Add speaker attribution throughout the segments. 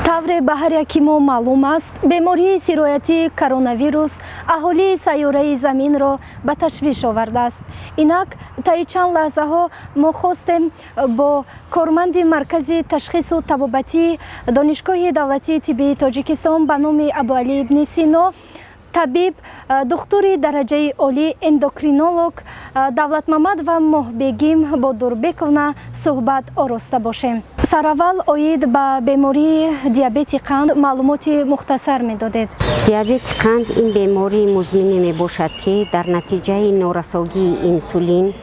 Speaker 1: тавре ба ҳар яки мо маълум аст, бемории сироятии коронавирус аҳолии сайёраи Заминро ба ташвиш овардааст. Инак таи чанд лаҳзаҳо мо хостем бо корманди маркази ташхису табобатии Донишгоҳи давлатии тиббии Тоҷикистон ба номи Абуалӣ ибни Сино, табиб, духтури дараҷаи олӣ, эндокринолог Давлатмамадова Моҳбегим Бодурбековна суҳбат ороста бошем. Сараввал оид ба бемории диабети қанд маълумоти мухтасар медодед.
Speaker 2: диабети қанд ин бемории музмине мебошад ки дар натиҷаи норасогии инсулин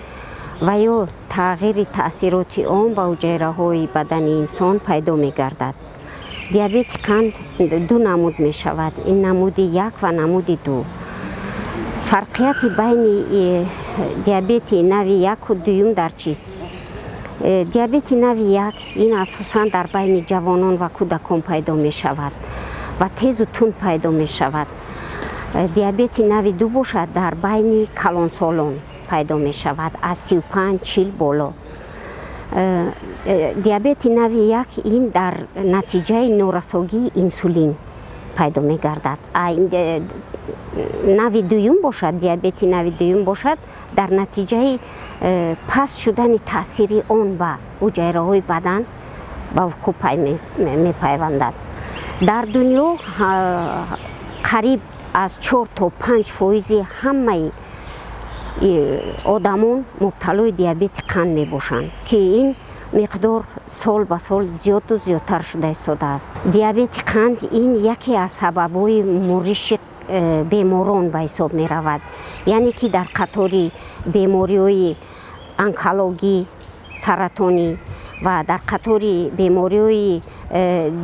Speaker 2: ва ё тағйири таъсироти он ба ҳуҷайраҳои бадани инсон пайдо мегардад. диабети қанд ду намуд мешавад, ин намуди 1 ва намуди 2. фарқияти байни диабети нави 1 дуюм дар чист? диабети нави 1 ин асосан дар байни ҷавонон ва кӯдакон пайдо мешавад ва тезу тунд пайдо мешавад. диабети нави 2 бошад, дар байни калонсолон пайдо мешавад, аз 35-40 боло. диабети нави 1 ин дар натиҷаи норасогии инсулин пайдо мегардад. нави дуюм бошад, диабети нави дуюм бошад дар натиҷаи паст шудани таъсири он ба ҳуҷайраҳои бадан ба вуқӯъ мепайвандад. дар дунё қариб аз 4 то 5% ҳамаи одамон мубталои диабети қанд мебошанд ки ин миқдор сол ба сол зиёду зиёдтар шуда истодааст. диабети қанд ин яке аз сабабҳои муриши беморон ба ҳисоб меравад, яъне ки дар қатори бемориҳои онкологӣ, саратонӣ ва дар қатори бемориҳои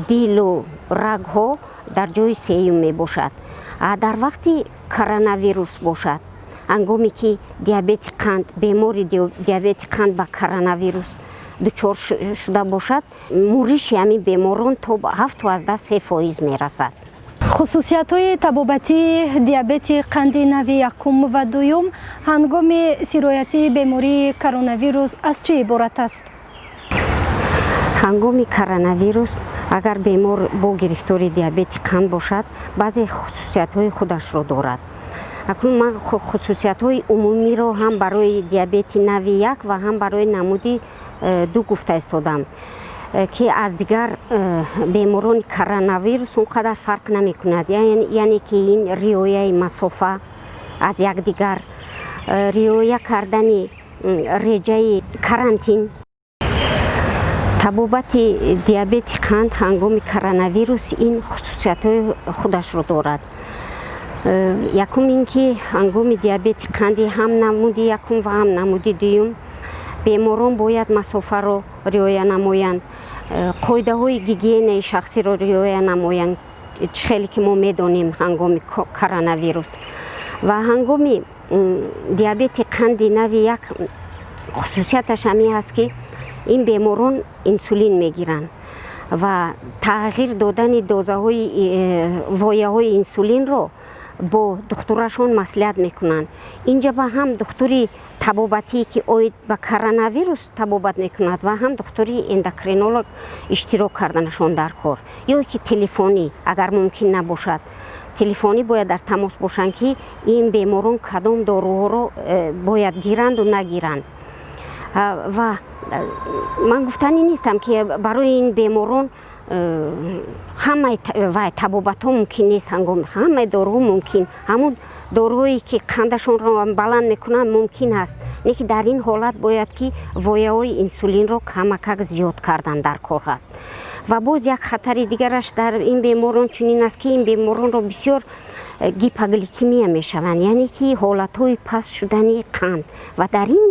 Speaker 2: дилу рагҳо дар ҷои сеюм мебошад. дар вақти коронавирус бошад, ҳангоме ки диабети қанд, бемори диабети қанд ба коронавирус дучор шуда бошад, муриши ҳамин беморон то 7-3% мерасад.
Speaker 1: хусусиятҳои табобатии диабети қанди нави 1 ва 2 ҳангоми сироятии бемории коронавирус аз чӣ иборат аст?
Speaker 2: ҳангоми коронавирус агар бемор бо гирифтори диабети қанд бошад, баъзе хусусиятҳои худашро дорад. акнун ман хусусиятҳои умумиро ҳам барои диабети нави 1 ва ҳам барои намуди 2 гуфта истодам ки аз дигар беморони коронавирус он қадар фарқ намекунад, яъне ки ин риояи масофа аз якдигар, риоя кардани реҷаи карантин. табобати диабети қанд ҳангоми коронавирус ин хусусиятҳои худашро дорад. якум ин ки ҳангоми диабети қанди ҳам намуди 1 ва ҳам намуди 2 беморон бояд масофаро риоя намоянд, қоидаҳои гигиенаи шахсиро риоя намоянд, чӣ хеле ки мо медонем ҳангоми коронавирус. ва ҳангоми диабети қанди нави 1 хусусияташ ҳамин аст ки ин беморон инсулин мегиранд ва тағйир додани дозаҳои вояҳои инсулинро бо духтурашон маслиҳат мекунанд. инҷа ба ҳам духтури табобатие ки оид ба коронавирус табобат мекунад ва ҳам духтури эндокринолог иштирок карданашон дар кор, ё ки телефонӣ агар мумкин набошад, телефонӣ бояд дар тамос бошанд ки ин беморон кадом доруҳоро бояд гиранду нагиранд. ва ман гуфтанӣ нестам ки барои ин беморон ҳамаи табобатҳо мумкин нест, ҳамаи доруҳо мумкин, ҳамун доруҳое ки қандашонро баланд мекунанд мумкин аст, не ки дар ин ҳолат бояд ки вояҳои инсулинро камакак зиёд кардан дар кор аст. ва боз як хатари дигараш дар ин беморон чунин аст ки ин беморонро бисёр гипогликемия мешаванд, яъне ки ҳолатҳои паст шудани қанд, ва дар ин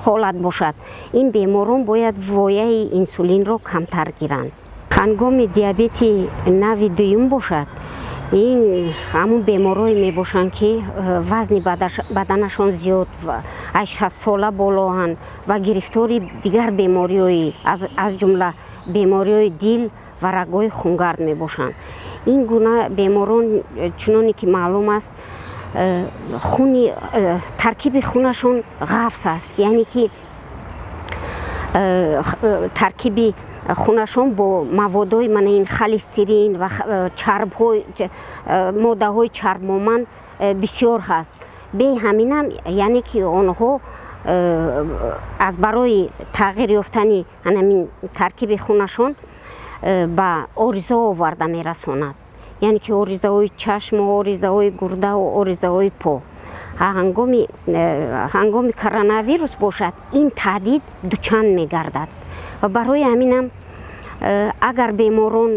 Speaker 2: ҳолат бошад, ин беморон бояд вояи инсулинро камтар гиранд. ҳангоми диабети нави 2 бошад, ин ҳамун беморое мебошанд ки вазни баданашон зиёд, аз 60 сола болоанд ва гирифтори дигар бемориҳои аз ҷумла бемориҳои дил ва рагҳои хунгард мебошанд. ин гуна беморон чуноне ки маълум аст, таркиби хунашон ғафс аст, яъне ки таркиби хунашон бо маводҳои мана ин холестерин ва моддаҳои чарбмонанд бисёр ҳаст. бе ҳаминам яъне ки онҳо аз барои тағйир ёфтани ҳамин таркиби хунашон ба ориза оварда мерасонад, яъне ки оризаҳои чашму оризаҳои гурдау оризаҳои по. ҳангоми коронавирус бошад ин таҳдид дучанд мегардад ва барои ҳаминам агар беморон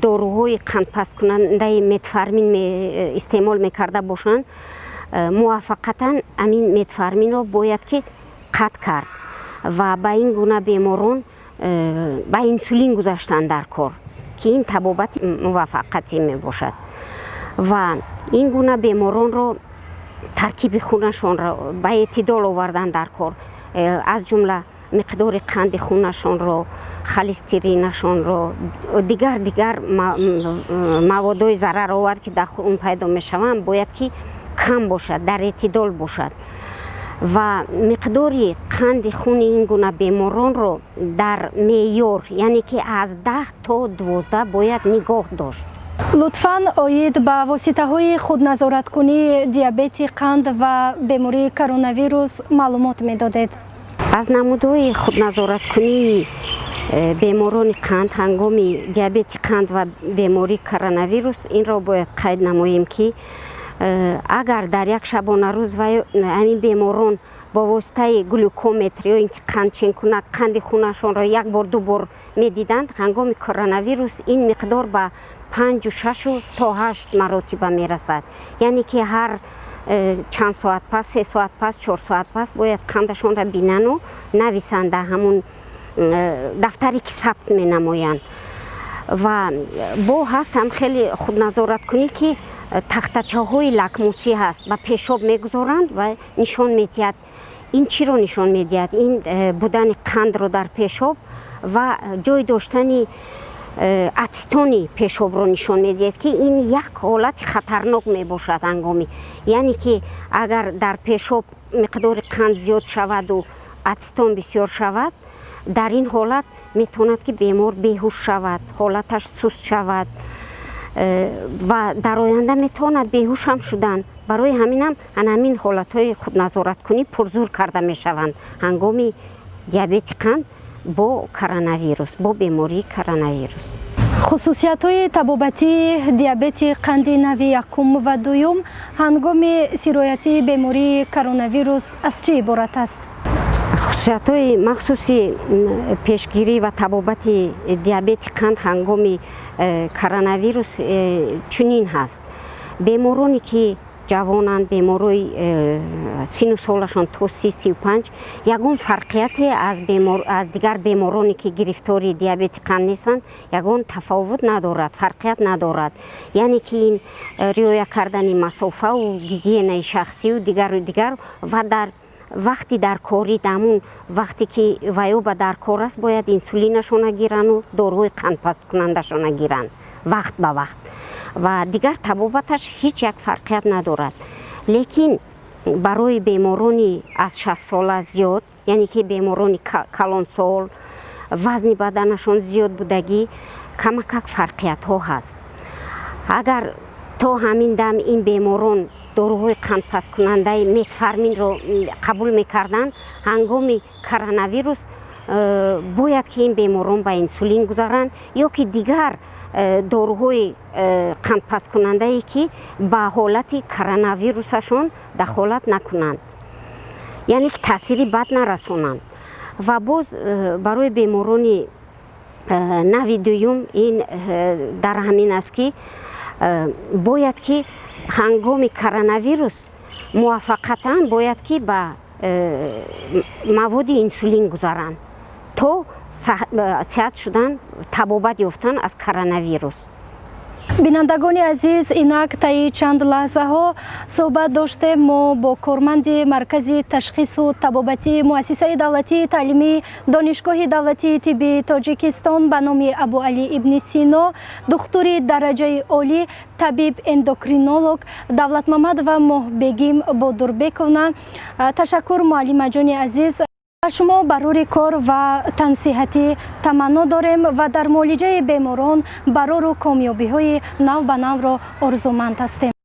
Speaker 2: дорӯҳои қандпасткунандаи метформин истеъмол мекарда бошанд, муваффақатан амин метформинро бояд ки қатъ кард ва ба ин гуна беморон ба инсулин гузаштан дар кор, ки ин табобати муваффақатӣ мебошад. ва ин гуна беморонро таркиби хунашонро ба эътидол овардан дар кор, аз ҷумла миқдори қанди хунашонро, холестеринашонро, дигар маводҳои зараровар ки дар хун пайдо мешаванд бояд ки кам бошад, дар эътидол бошад. ва миқдори қанди хуни ин гуна беморонро дар меъёр, яъне ки аз 10 то 12 бояд нигоҳ дошт.
Speaker 1: лутфан оид ба воситаҳои худназораткунии диабети қанд ва бемории коронавирус маълумот медодед.
Speaker 2: аз намудҳои худназораткунии беморони қанд ҳангоми диабети қанд ва бемории коронавирус инро бояд қайд намоем ки агар дар як шабонарӯз ҳамин беморон бо воситаи глюкометр ё ин ки қандченкунак қанди хунашонро як бор ду бор медиданд, ҳангоми коронавирус ин миқдор ба 5-6 то 8 маротиба мерасад, яъне ки ҳар чанд соат пас, 3 соат пас, 4 соат пас бояд қандашонро бинану нависанд дар ҳамун дафтаре ки сабт менамоянд. ва бо ҳаст ҳам хеле худназораткунӣ ки тахтачаҳои лакмусӣ ҳаст, ба пешоб мегузоранд ва нишон медиҳад. ин чиро нишон медиҳад? Ин будани қандро дар пешоб ва ҷой доштани ацетони пешобро нишон медиҳад, ки ин як ҳолати хатарнок мебошад ҳангоми, яъне ки агар дар пешоб миқдори қанд зиёд шаваду ацетон бисёр шавад, дар ин ҳолат метавонад ки бемор беҳуш шавад, ҳолаташ суст шавад ва дар оянда метавонад беҳуш ҳам шудан. барои ҳаминам ҳамин ҳолатҳои худназораткунӣ пурзур карда мешаванд ҳангоми диабети қанд бо коронавирус, бо бемории коронавирус.
Speaker 1: хусусиятҳои табобатии диабети қанди нави якум ва дуюм ҳангоми сироятии бемории коронавирус аз чӣ иборат аст?
Speaker 2: хусусиятҳои махсуси пешгирӣ ва табобати диабети қанд ҳангоми коронавирус чунин ҳаст. бемороне ки ҷавонанд, беморои сину солашон то 30-35, ягон фарқияте аз дигар бемороне ки гирифтори диабети қанд нестанд, ягон тафовут надорад, фарқият надорад. яъне ки ин риоя кардани масофаву гигиенаи шахсию дигар ва дар вақти дар кори дамун вақте ки ваёба дар кор аст бояд инсулинашона гирану дорӯи қандпасткунандашона гиранд вақт ба вақт ва дигар табобаташ ҳеҷ як фарқият надорад. лекин барои беморони аз 60 сола зиёд, яъне ки беморони калонсол, вазни баданашон зиёд будагӣ, камакак фарқиятҳо ҳаст. агар то ҳамин дам ин беморон дорӯҳои қандпасткунандаи метформинро қабул мекарданд, ҳангоми коронавирус бояд ки ин беморон ба инсулин гузаранд ё ки дигар дорӯҳои қандпасткунандае ки ба ҳолати коронавирусашон дахолат накунанд, яъне ки таъсири бад нарасонанд. ва боз барои беморони нави дуюм ин дар ҳамин аст ки бояд ки ҳангоми коронавирус муваффақатан бояд ки ба маводи инсулин гузаранд то сеҳат шудан, табобат ёфтан аз коронавирус.
Speaker 1: бинандагони азиз, инак таи чанд лаҳзаҳо суҳбат доштем мо бо корманди маркази ташхису табобатии муассисаи давлатии таълимии донишгоҳи давлатии тиббии тоҷикистон ба номи Абуалӣ ибни Сино, духтури дараҷаи олӣ, табиб эндокринолог Давлатмамадова Моҳбегим Бодурбековна. ташаккур муаллимаҷони азиз. ба шумо барори кор ва тансиҳатӣ таманно дорем ва дар муолиҷаи беморон барору комёбиҳои нав ба навро орзуманд ҳастем.